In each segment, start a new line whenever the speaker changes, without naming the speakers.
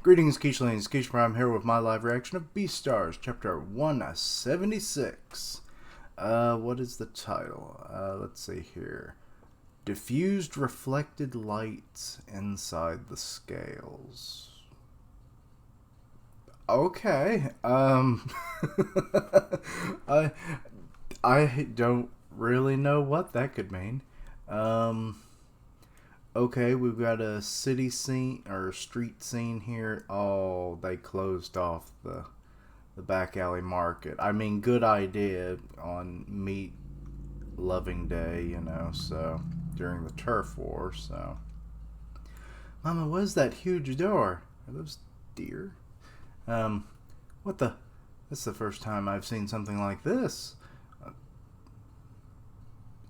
Greetings, Keishlings. Keish Prime here with my live reaction of Beastars, Chapter 176. What is the title? Let's see here. Diffused reflected lights inside the scales. Okay, I don't really know what that could mean. Okay, we've got a city scene, or street scene here. Oh, they closed off the back alley market. I mean, good idea on meat loving day, you know, so, during the turf war, so. Mama, what is that huge door? Are those deer? What the? This is the first time I've seen something like this.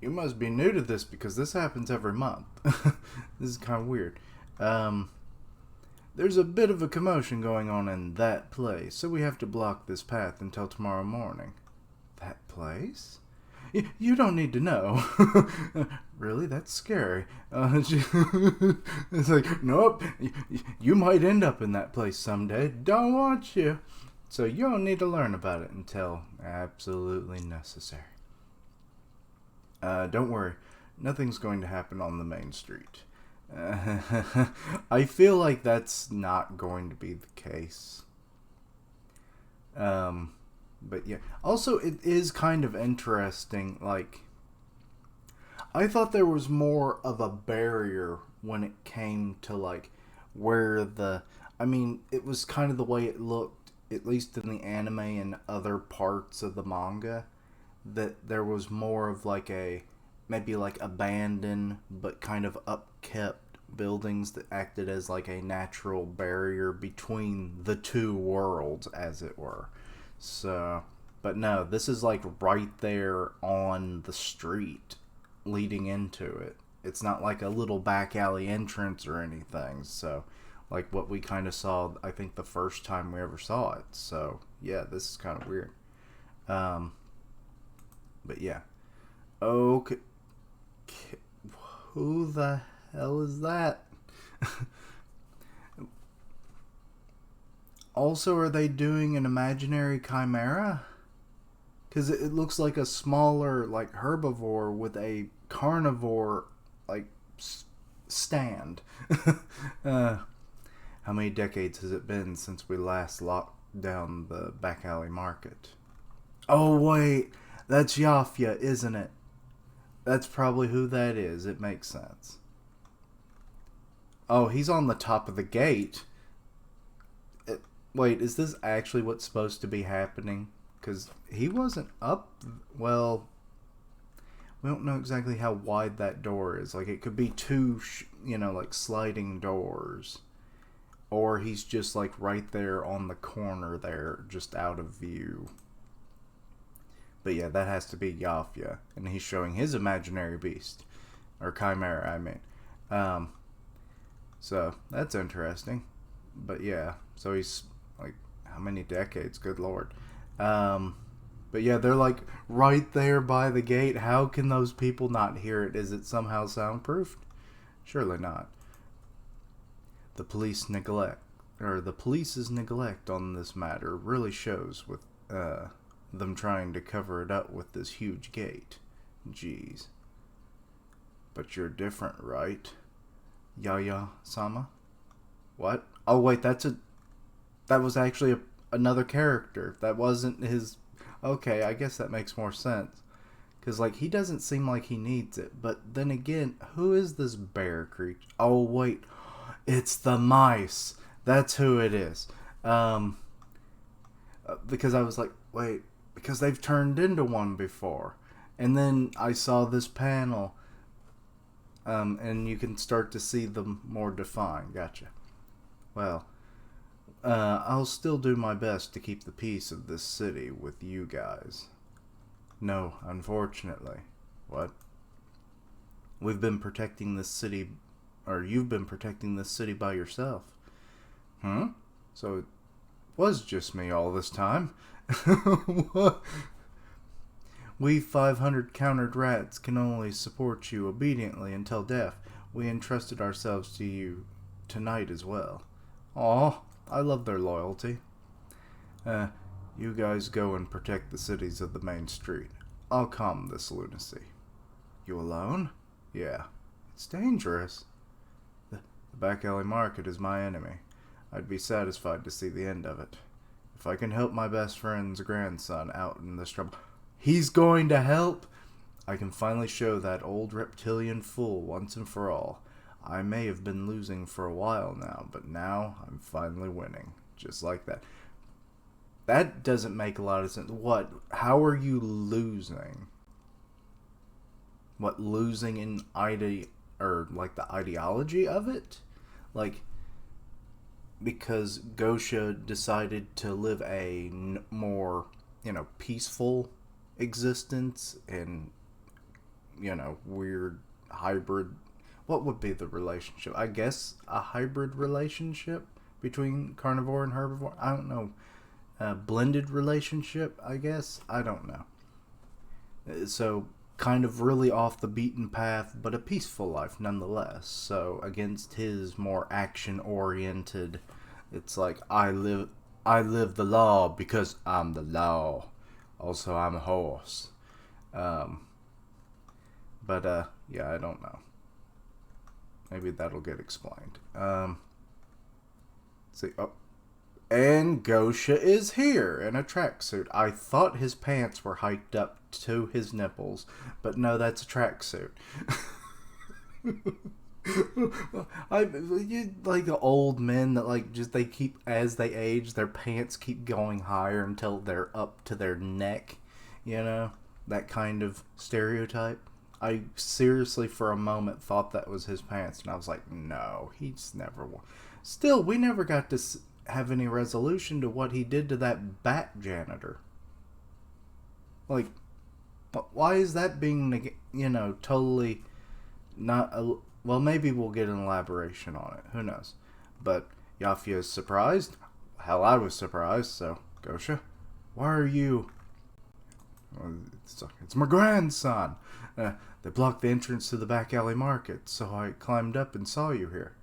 You must be new to this because this happens every month. This is kind of weird. There's a bit of a commotion going on in that place, so we have to block this path until tomorrow morning. That place? You don't need to know. Really? That's scary. It's like, nope, you might end up in that place someday. Don't want you. So you don't need to learn about it until absolutely necessary. Don't worry, nothing's going to happen on the main street. I feel like that's not going to be the case. But yeah. Also, it is kind of interesting, like, I thought there was more of a barrier when it came to, like, where I mean, it was kind of the way it looked, at least in the anime and other parts of the manga, that there was more of like maybe like abandoned but kind of upkept buildings that acted as like a natural barrier between the two worlds, as it were. So, but no, this is like right there on the street leading into it. It's not like a little back alley entrance or anything. So, like what we kind of saw, I think the first time we ever saw it. So, yeah, this is kind of weird. But yeah. Okay. Who the hell is that? Also, are they doing an imaginary chimera? Because it looks like a smaller, like, herbivore with a carnivore, like, stand. How many decades has it been since we last locked down the back alley market? Oh, wait. That's Yafia, isn't it? That's probably who that is. It makes sense. Oh, he's on the top of the gate. Wait, is this actually what's supposed to be happening? Because he wasn't up. Well, we don't know exactly how wide that door is. Like, it could be two, like sliding doors. Or he's just, like, right there on the corner there, just out of view. But yeah, that has to be Yafia. And he's showing his imaginary beast. Or chimera, I mean. So, that's interesting. But yeah, so he's, like, how many decades? Good lord. But yeah, they're, like, right there by the gate. How can those people not hear it? Is it somehow soundproofed? Surely not. The police's neglect on this matter really shows with, them trying to cover it up with this huge gate. Jeez. But you're different, right? Yaya-sama? What? Oh, wait, that was actually another character. That wasn't his... Okay, I guess that makes more sense. Because, like, he doesn't seem like he needs it. But then again, who is this bear creature? Oh, wait. It's the mice. That's who it is. Because I was like, wait... Because they've turned into one before. And then I saw this panel. And you can start to see them more defined. Gotcha. Well, I'll still do my best to keep the peace of this city with you guys. No, unfortunately. What? We've been protecting this city... Or you've been protecting this city by yourself. So it was just me all this time. We 500 countered rats can only support you obediently until death. We entrusted ourselves to you tonight as well. Aw, I love their loyalty. Uh, you guys go and protect the cities of the main street. I'll calm this lunacy. You alone? Yeah. It's dangerous. The back alley market is my enemy. I'd be satisfied to see the end of it. If I can help my best friend's grandson out in this trouble... He's going to help? I can finally show that old reptilian fool once and for all. I may have been losing for a while now, but now I'm finally winning. Just like that. That doesn't make a lot of sense. What? How are you losing? What, losing in like the ideology of it? Like, because Gosha decided to live a more, peaceful existence and, weird hybrid. What would be the relationship? I guess a hybrid relationship between carnivore and herbivore. I don't know. Blended relationship, I guess. I don't know. So, kind of really off the beaten path, but a peaceful life nonetheless. So, against his more action-oriented, it's like, I live the law because I'm the law. Also, I'm a horse. Yeah, I don't know. Maybe that'll get explained. See, and Gosha is here in a tracksuit. I thought his pants were hiked up to his nipples, but no, that's a tracksuit. Like the old men that they keep, as they age, their pants keep going higher until they're up to their neck. That kind of stereotype. I seriously, for a moment, thought that was his pants, and I was like, no, he's never worn. Still, we never got to have any resolution to what he did to that bat janitor. Like, why is that being, totally not... well, maybe we'll get an elaboration on it. Who knows? But Yafia is surprised. Hell, I was surprised, so... Gosha, why are you... It's my grandson. They blocked the entrance to the back alley market, so I climbed up and saw you here.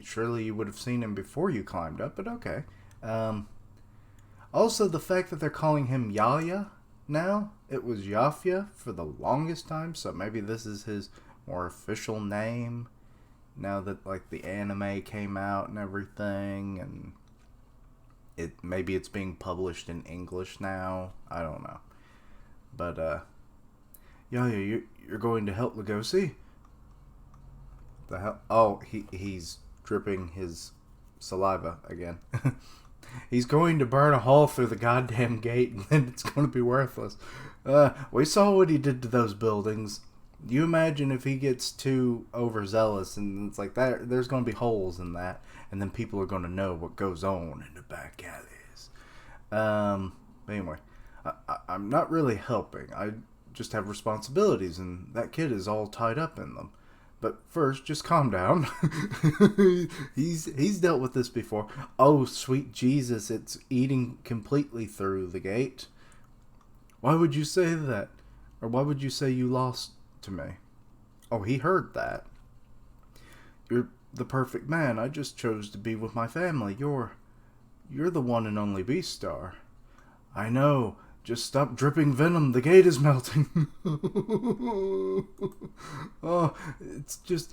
Surely you would have seen him before you climbed up, but okay. Also, the fact that they're calling him Yaya now, it was Yafia for the longest time, so maybe this is his more official name now that, the anime came out and everything, and maybe it's being published in English now. I don't know. But, Yaya, you're going to help Legosi? The hell? Oh, he's dripping his saliva again. He's going to burn a hole through the goddamn gate, and then it's going to be worthless. We saw what he did to those buildings. You imagine if he gets too overzealous, and it's like that, there's going to be holes in that, and then people are going to know what goes on in the back alleys. But anyway, I'm not really helping. I just have responsibilities, and that kid is all tied up in them. But first, just calm down. He's dealt with this before. Oh, sweet Jesus, it's eating completely through the gate. Why would you say that? Or why would you say you lost to me? Oh, he heard that. You're the perfect man. I just chose to be with my family. You're the one and only Beastar. I know. Just stop dripping venom. The gate is melting. Oh, it's just...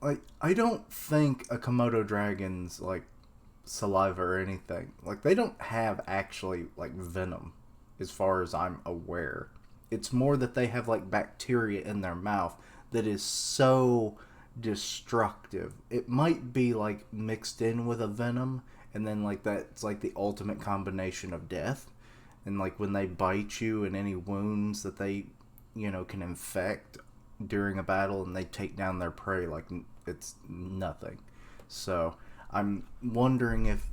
I don't think a Komodo dragon's, saliva or anything. They don't have actually, venom, as far as I'm aware. It's more that they have, bacteria in their mouth that is so destructive. It might be, mixed in with a venom, and then, that's, the ultimate combination of death. And, when they bite you and any wounds that they, can infect during a battle and they take down their prey, it's nothing. So, I'm wondering if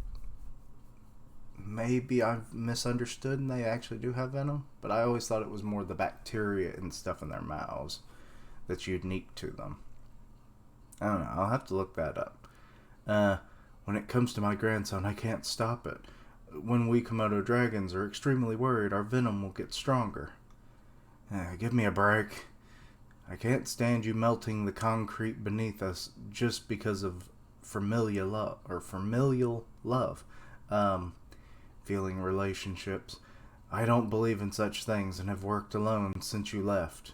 maybe I've misunderstood and they actually do have venom. But I always thought it was more the bacteria and stuff in their mouths that's unique to them. I don't know. I'll have to look that up. When it comes to my grandson, I can't stop it. When we Komodo dragons are extremely worried, our venom will get stronger. Give me a break. I can't stand you melting the concrete beneath us just because of familial love, feeling relationships. I don't believe in such things and have worked alone since you left.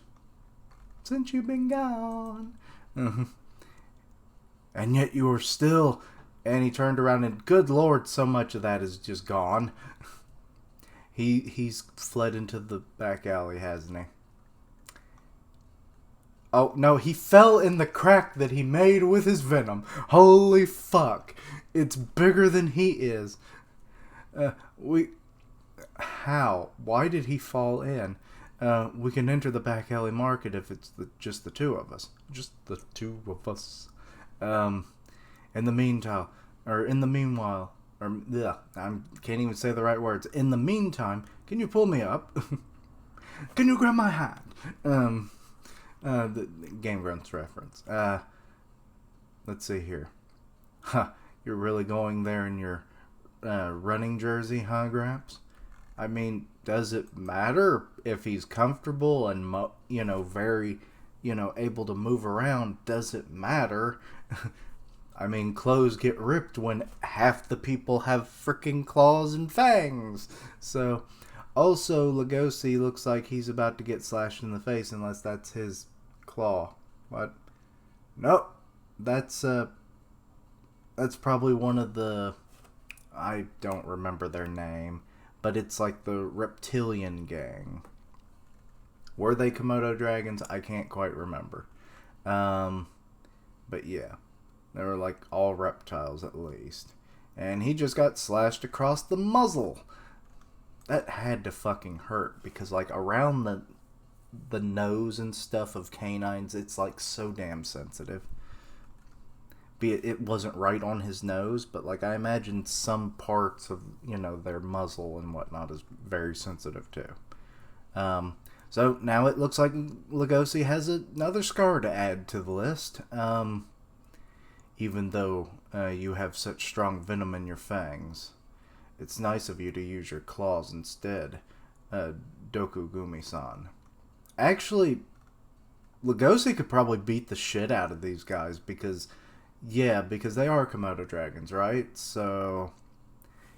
Since you've been gone. Mm-hmm. And yet you are still... And he turned around and, good lord, so much of that is just gone. He's fled into the back alley, hasn't he? Oh, no, he fell in the crack that he made with his venom. Holy fuck. It's bigger than he is. How? Why did he fall in? We can enter the back alley market if it's just the two of us. Just the two of us. In the meanwhile, I can't even say the right words. In the meantime, can you pull me up? Can you grab my hand? The Game Grunts reference. Let's see here. Huh, you're really going there in your running jersey, huh, Gramps? I mean, does it matter if he's comfortable and, very, able to move around? Does it matter? I mean, clothes get ripped when half the people have freaking claws and fangs. So, also, Legosi looks like he's about to get slashed in the face unless that's his claw. What? Nope. That's probably one of the... I don't remember their name. But it's like the reptilian gang. Were they Komodo dragons? I can't quite remember. But yeah. They were like all reptiles at least. And he just got slashed across the muzzle. That had to fucking hurt. Because like around the nose and stuff of canines, it's like so damn sensitive. Be it wasn't right on his nose, but like I imagine some parts of their muzzle and whatnot is very sensitive too. So now it looks like Legosi has another scar to add to the list. Even though you have such strong venom in your fangs, it's nice of you to use your claws instead, Dokugumi-san. Actually, Legosi could probably beat the shit out of these guys because they are Komodo dragons, right? So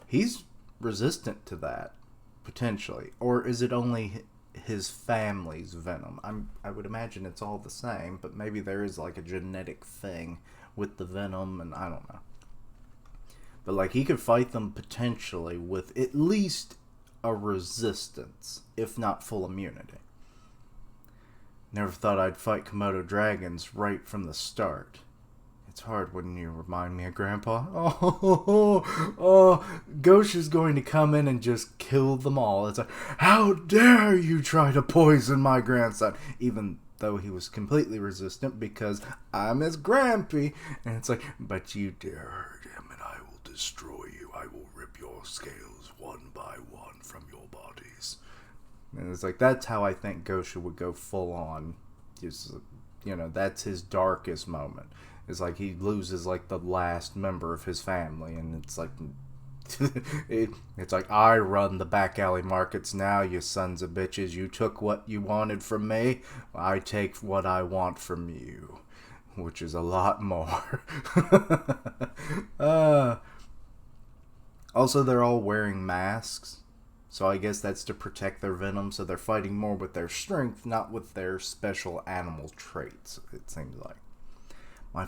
he's resistant to that, potentially. Or is it only his family's venom? I would imagine it's all the same, but maybe there is like a genetic thing with the venom, and I don't know. But like he could fight them potentially with at least a resistance, if not full immunity. Never thought I'd fight Komodo dragons right from the start. It's hard when you remind me of Grandpa. Ghosh is going to come in and just kill them all. It's like, how dare you try to poison my grandson? Even though he was completely resistant because I'm his grampy. And it's like, but you dare hurt him and I will destroy you. I will rip your scales one by one from your bodies. And it's like, that's how I think Gosha would go full on. Just, that's his darkest moment. It's like he loses like the last member of his family, and it's like it's like, I run the back alley markets now, you sons of bitches. You took what you wanted from me, I take what I want from you, which is a lot more. Also, they're all wearing masks, so I guess that's to protect their venom, so they're fighting more with their strength, not with their special animal traits, it seems like. My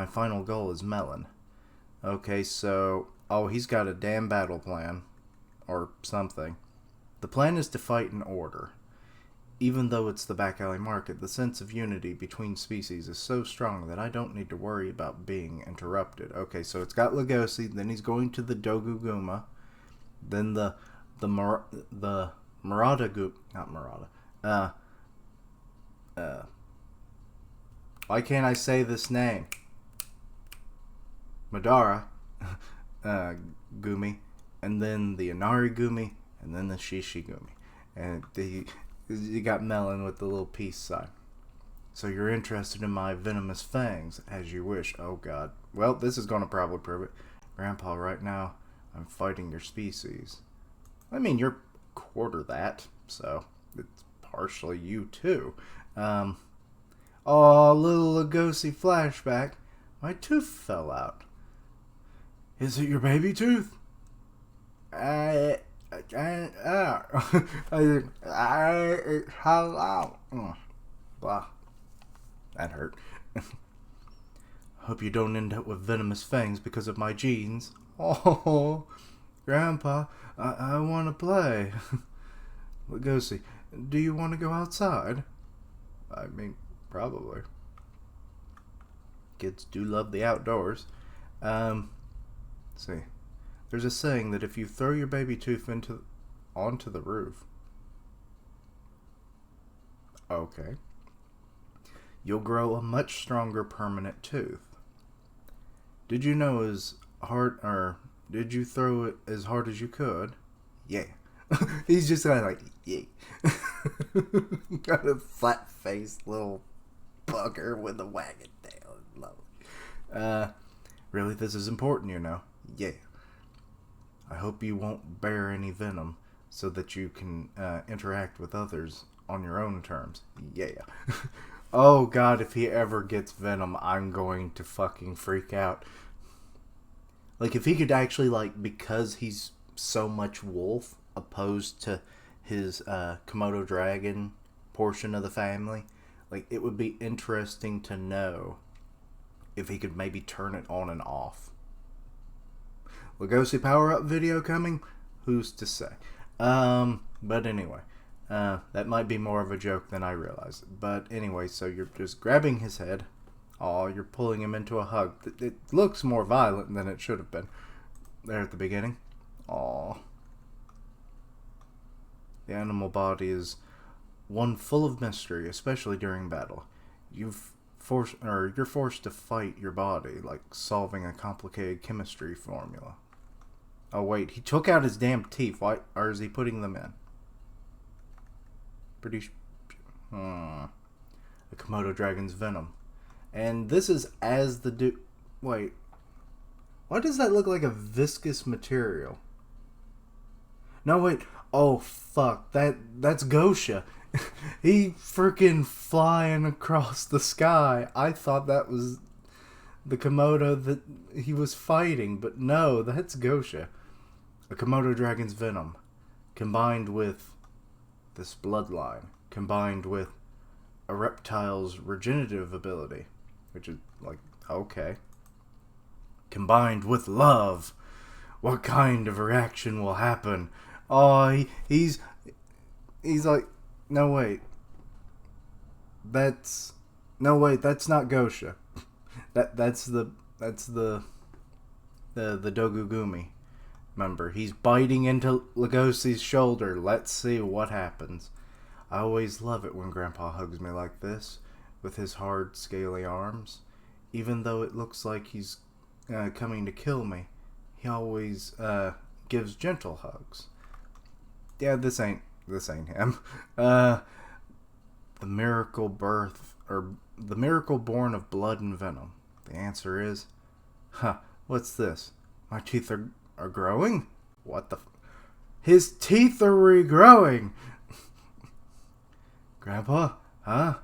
final goal is Melon. Okay, so... Oh, he's got a damn battle plan. Or something. The plan is to fight in order. Even though it's the back alley market, the sense of unity between species is so strong that I don't need to worry about being interrupted. Okay, so it's got Legosi, then he's going to the Doguguma, then the Murata Goop... Not Murata. Why can't I say this name? Madara Gumi, and then the Inari Gumi, and then the Shishi Gumi. And you got Melon with the little peace sign. So you're interested in my venomous fangs, as you wish. Oh god. Well, this is going to probably prove it. Grandpa, right now, I'm fighting your species. I mean, you're quarter that, so it's partially you too. Oh, little Legosi flashback. My tooth fell out. Is it your baby tooth? I it fell out. Blah. That hurt. Hope you don't end up with venomous fangs because of my genes. Oh, Grandpa, I want to play. Legosi, do you want to go outside? I mean, probably. Kids do love the outdoors. Let's see. There's a saying that if you throw your baby tooth onto the roof, okay, you'll grow a much stronger permanent tooth. Did you know did you throw it as hard as you could? Yeah. He's just kind of like, yeah. Got a flat-faced little bugger with a wagging tail. Lovely. Really, this is important, you know? Yeah. I hope you won't bear any venom so that you can interact with others on your own terms. Yeah. Oh God, if he ever gets venom, I'm going to fucking freak out. Like, if he could actually, like, because he's so much wolf opposed to his Komodo dragon portion of the family, like, it would be interesting to know if he could maybe turn it on and off. Legosi Powerup video coming? Who's to say? But anyway, that might be more of a joke than I realized. But anyway, so you're just grabbing his head. Oh, you're pulling him into a hug. It looks more violent than it should have been there at the beginning. Oh, the animal body is one full of mystery, especially during battle. You're forced to fight your body, like solving a complicated chemistry formula. Oh wait, he took out his damn teeth. Why, or is he putting them in? A Komodo dragon's venom. And this is as the wait. Why does that look like a viscous material? No, wait. Oh, fuck. That's Gosha. He freaking flying across the sky. I thought that was the Komodo that he was fighting, but no, that's Gosha. A Komodo dragon's venom, combined with this bloodline, combined with a reptile's regenerative ability, which is like, okay. Combined with love, what kind of reaction will happen? Oh, he's like, no wait, that's not Gosha. That's the Dogugumi. Remember, he's biting into Legosi's shoulder. Let's see what happens. I always love it when Grandpa hugs me like this, with his hard, scaly arms. Even though it looks like he's coming to kill me, he always gives gentle hugs. Yeah, this ain't him. The miracle birth, or the miracle born of blood and venom. The answer is, what's this? My teeth are growing? What the his teeth are regrowing! Grandpa? Huh?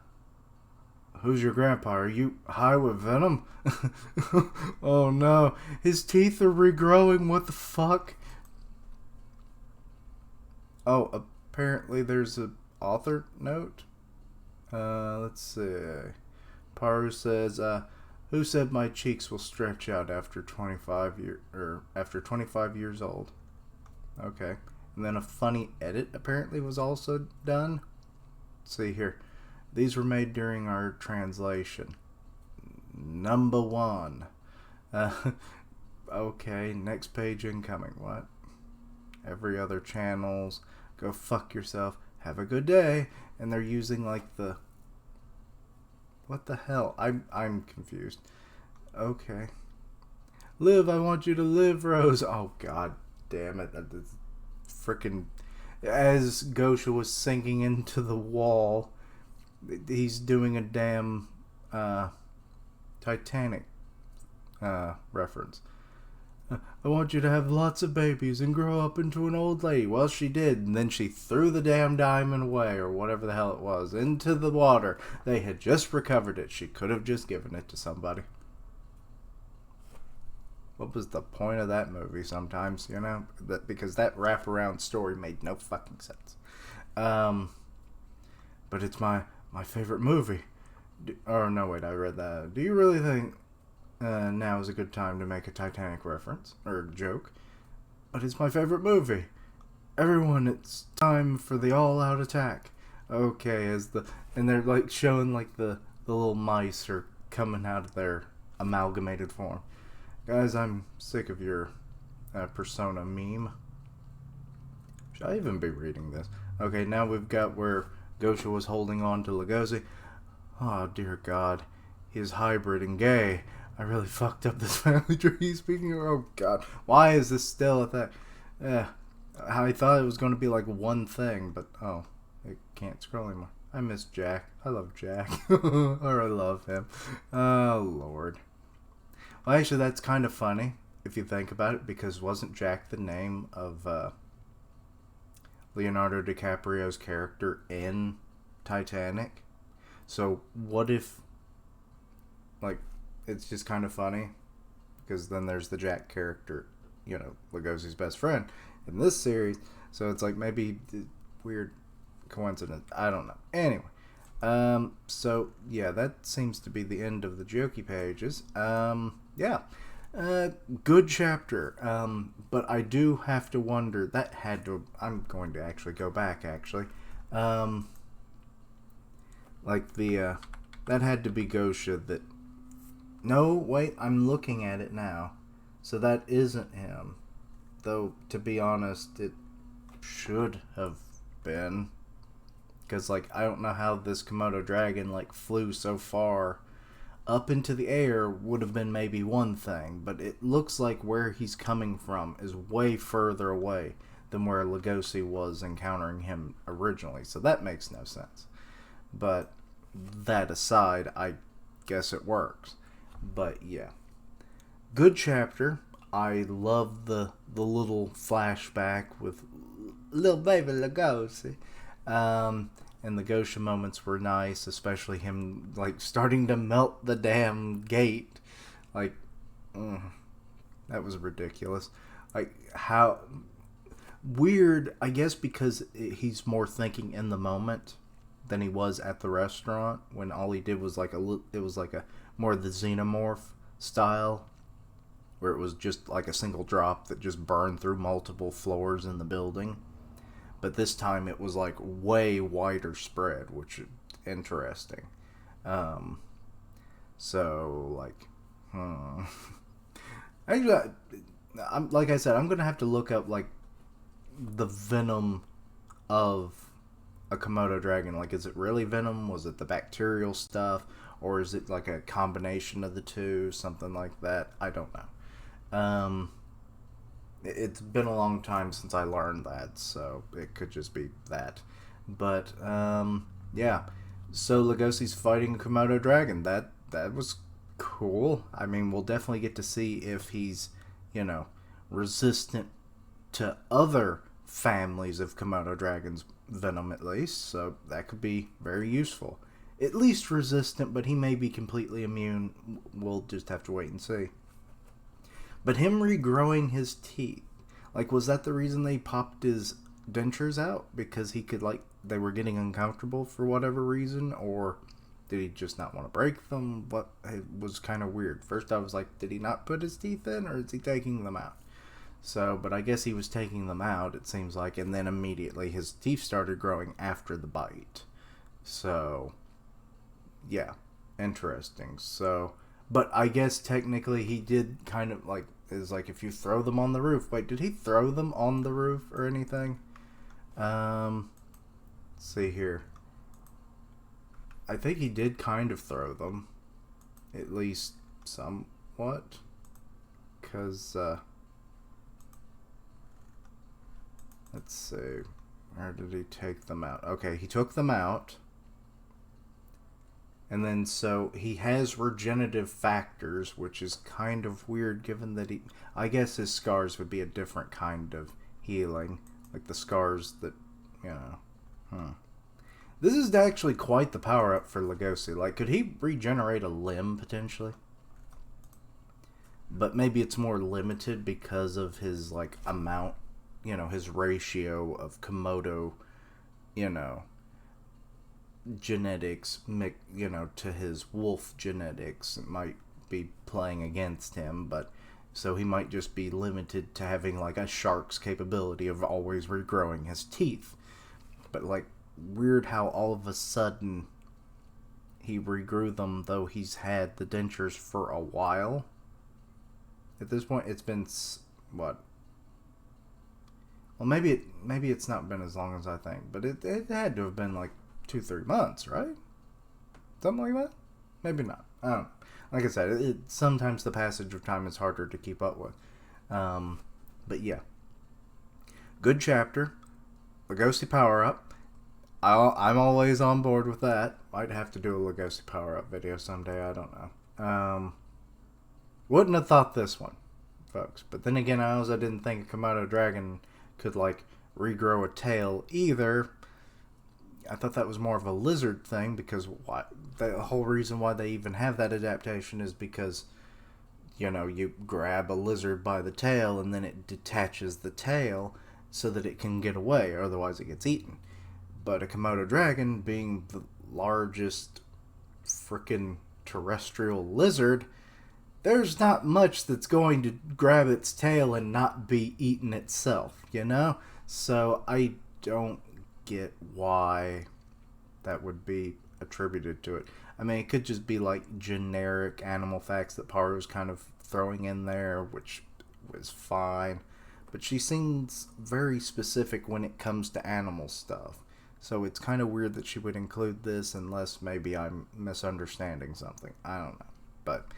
Who's your grandpa? Are you high with venom? Oh no, his teeth are regrowing, what the fuck? Oh, apparently there's an author note. Let's see. Paru says, who said my cheeks will stretch out after 25 years old? Okay. And then a funny edit apparently was also done. Let's see here. These were made during our translation. Number 1. Okay, next page incoming. What? Every other channels. Go fuck yourself. Have a good day. And they're using like the... What the hell? I'm confused. Okay. Live, I want you to live, Rose. Oh, god damn it. That's freaking... As Gosha was sinking into the wall, he's doing a damn Titanic reference. I want you to have lots of babies and grow up into an old lady. Well, she did, and then she threw the damn diamond away, or whatever the hell it was, into the water. They had just recovered it. She could have just given it to somebody. what was the point of that movie sometimes, you know? Because that wraparound story made no fucking sense. But it's my favorite movie. Oh, no, wait, I read that. Do you really think now is a good time to make a Titanic reference? Or joke? But it's my favorite movie. Everyone, it's time for the all-out attack. Okay, and they're like showing like the little mice are coming out of their amalgamated form. Guys, I'm sick of your persona meme. Should I even be reading this? Okay, now we've got where Gosha was holding on to Legosi. Oh, dear God. He is hybrid and gay. I really fucked up this family tree. Speaking of, oh God. Why is this still a thing? I thought it was going to be like one thing, but oh, it can't scroll anymore. I miss Jack. I love Jack. Or I love him. Oh, Lord. Well, actually, that's kind of funny if you think about it, because wasn't Jack the name of Leonardo DiCaprio's character in Titanic? So what if, like, it's just kind of funny, because then there's the Jack character, you know, Legosi's best friend in this series. So it's like maybe weird coincidence. I don't know. Anyway, so yeah, that seems to be the end of the jokey pages. Yeah, good chapter. But I do have to wonder, that had to, I'm going to actually go back actually. Like the, that had to be Gosha that, no, wait, I'm looking at it now. So that isn't him. Though, to be honest, it should have been. Because, like, I don't know how this Komodo dragon, like, flew so far up into the air would have been maybe one thing. But it looks like where he's coming from is way further away than where Legosi was encountering him originally. So that makes no sense. But that aside, I guess it works. But yeah, good chapter. I love the little flashback with little baby Legosi. And the Gosha moments were nice, especially him like starting to melt the damn gate. Like, that was ridiculous. Like, how weird, I guess, because he's more thinking in the moment than he was at the restaurant when all he did was like it was like a more of the xenomorph style, where it was just like a single drop that just burned through multiple floors in the building. But this time it was like way wider spread, which is interesting. So like, actually, I'm like I said, I'm gonna have to look up like the venom of a Komodo dragon. Like, is it really venom? Was it the bacterial stuff? Or is it like a combination of the two? Something like that. I don't know. It's been a long time since I learned that, so it could just be that. But, yeah. So Legosi's fighting a Komodo dragon. That was cool. I mean, we'll definitely get to see if he's, you know, resistant to other families of Komodo dragons' venom, at least. So that could be very useful. At least resistant, but he may be completely immune. We'll just have to wait and see. But him regrowing his teeth, like, was that the reason they popped his dentures out? Because he could, like, they were getting uncomfortable for whatever reason? Or did he just not want to break them? What, it was kind of weird. First I was like, did he not put his teeth in, or is he taking them out? So, but I guess he was taking them out, it seems like, and then immediately his teeth started growing after the bite. So, yeah, interesting. So, but I guess technically he did kind of like, is like if you throw them on the roof. Wait, did he throw them on the roof or anything? Let's see here. I think he did kind of throw them, at least somewhat, because let's see, where did he take them out? Okay, he took them out. And then, so, he has regenerative factors, which is kind of weird given that I guess his scars would be a different kind of healing. Like the scars that, you know. This is actually quite the power-up for Legosi. Like, could he regenerate a limb, potentially? but maybe it's more limited because of his, like, amount, his ratio of Komodo, genetics, to his wolf genetics. It might be playing against him, but so he might just be limited to having, like, a shark's capability of always regrowing his teeth. But, like, weird how all of a sudden he regrew them, though he's had the dentures for a while. At this point, it's been, what? Well, maybe it's not been as long as I think, but it had to have been, like, 2-3 months, right? Something like that? Maybe not. I don't know. Like I said, sometimes the passage of time is harder to keep up with. But yeah. Good chapter. Legosi Powerup. I'm always on board with that. Might have to do a Legosi Powerup video someday. I don't know. Wouldn't have thought this one, folks. But then again, I also didn't think a Komodo dragon could, like, regrow a tail either. I thought that was more of a lizard thing, because the whole reason why they even have that adaptation is because, you grab a lizard by the tail and then it detaches the tail so that it can get away, or otherwise it gets eaten. But a Komodo dragon, being the largest frickin' terrestrial lizard, there's not much that's going to grab its tail and not be eaten itself, So I don't get why that would be attributed to it. I mean, it could just be like generic animal facts that Paru's kind of throwing in there, which was fine. But she seems very specific when it comes to animal stuff. So it's kind of weird that she would include this, unless maybe I'm misunderstanding something. I don't know. But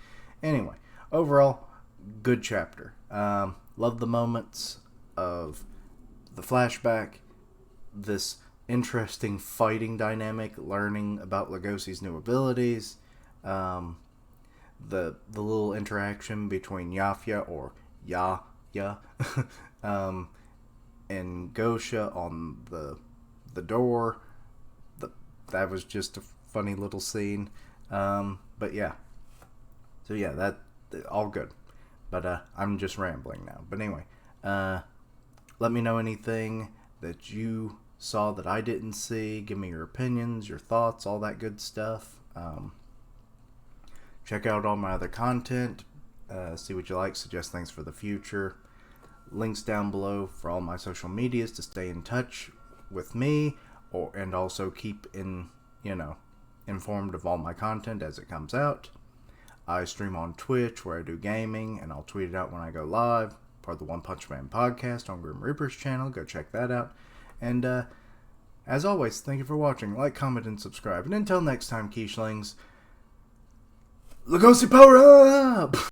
anyway, overall, good chapter. Love the moments of the flashback, this interesting fighting dynamic, learning about Legosi's new abilities, the little interaction between Yafia, or Ya, and Gosha on the door. That was just a funny little scene. But yeah. So yeah, that all good. But I'm just rambling now. But anyway, let me know anything that you saw that I didn't see. Give me your opinions, your thoughts, all that good stuff. Check out all my other content. See what you like. Suggest things for the future. Links down below for all my social medias to stay in touch with me, and also keep informed of all my content as it comes out. I stream on Twitch, where I do gaming, and I'll tweet it out when I go live. Part of the One Punch Man podcast on Grim Reaper's channel. Go check that out. And as always, thank you for watching. Like, comment, and subscribe. And until next time, Keishlings, Legosi Powerup!